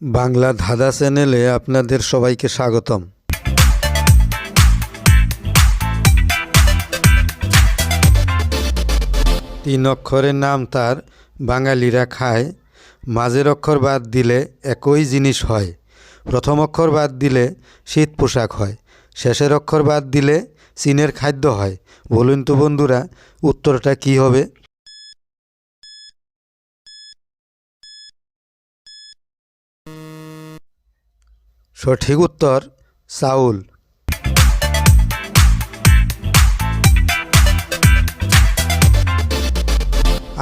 বাংলা ধাঁধা চ্যানেলে আপনাদের সবাইকে স্বাগতম। তিন অক্ষরের নাম তার বাঙালিরা খায়, মাঝের অক্ষর বাদ দিলে একই জিনিস হয়, প্রথম অক্ষর বাদ দিলে শীত পোশাক হয়, শেষের অক্ষর বাদ দিলে চীনের খাদ্য হয়। বলুন তো বন্ধুরা, উত্তরটা কি হবে? সঠিক উত্তর চাউল।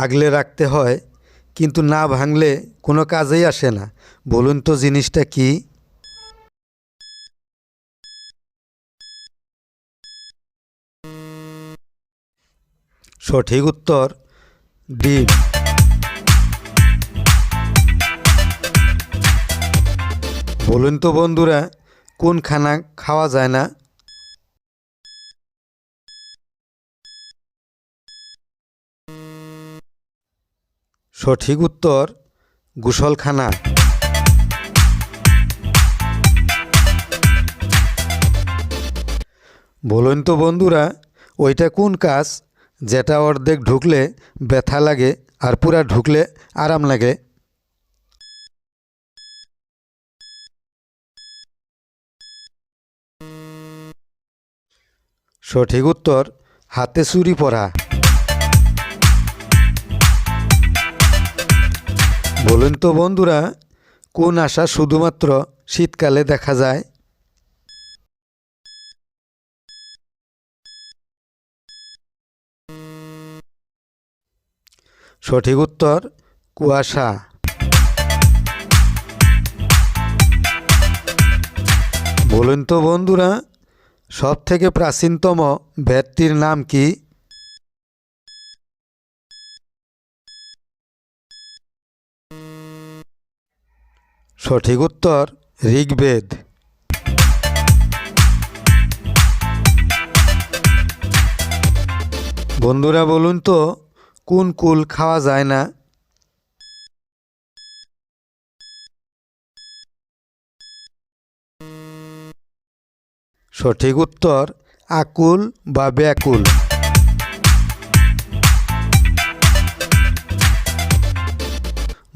আগলে রাখতে হয়, কিন্তু না ভাঙলে কোনো কাজেই আসে না। বলুন তো জিনিসটা কি? সঠিক উত্তর ডিম। বলুন তো বন্ধুরা, কোন খানা খাওয়া যায় না? সঠিক উত্তর গোসলখানা। বলুন তো বন্ধুরা, ওইটা কোন কাজ যেটা অর্ধেক ঢুকলে ব্যথা লাগে আর পুরা ঢুকলে আরাম লাগে? সঠিক উত্তর হাতে চুড়ি পরা। বলুন তো বন্ধুরা, কোন আশা শুধুমাত্র শীতকালে দেখা যায়? সঠিক উত্তর কুয়াশা। বলুন তো বন্ধুরা, সব থেকে প্রাচীনতম বেদটির নাম কি? সঠিক উত্তর ঋগ্বেদ। বন্ধুরা বলুন তো, কোন কুল খাওয়া যায় না? সঠিক উত্তর আকুল বা ব্যাকুল।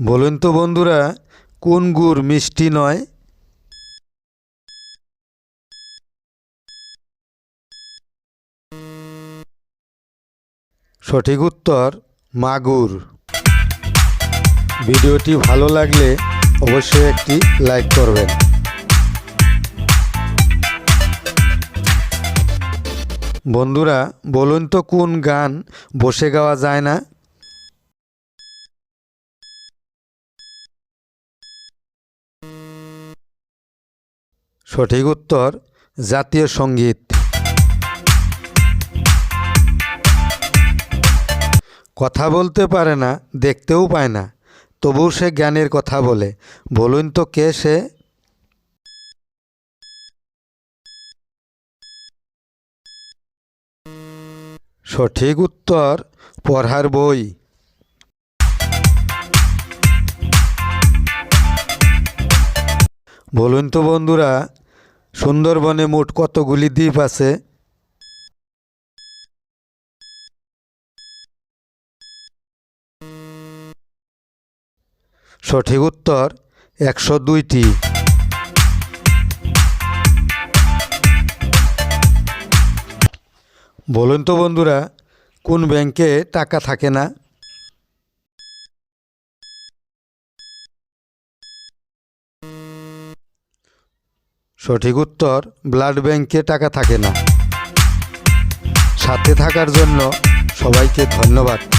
বলুন তো বন্ধুরা, কোন গুড় মিষ্টি নয়? সঠিক উত্তর মাগুর। ভিডিওটি ভালো লাগলে অবশ্যই একটি লাইক করবেন। বন্ধুরা বলুন তো, কোন গান বসে গাওয়া যায় না? সঠিক উত্তর জাতীয় সঙ্গীত। কথা বলতে পারে না, দেখতেও পায় না, তবু সে জ্ঞানের কথা বলে। বলুন তো কে সে? সঠিক উত্তর পড়ার বই। বলুন তো বন্ধুরা, সুন্দরবনে মোট কতগুলি দ্বীপ আছে? সঠিক উত্তর 102টি। বলুন তো বন্ধুরা, কোন ব্যাংকে টাকা থাকে না? সঠিক উত্তর ব্লাড ব্যাংকে টাকা থাকে না। সাথে থাকার জন্য সবাইকে ধন্যবাদ।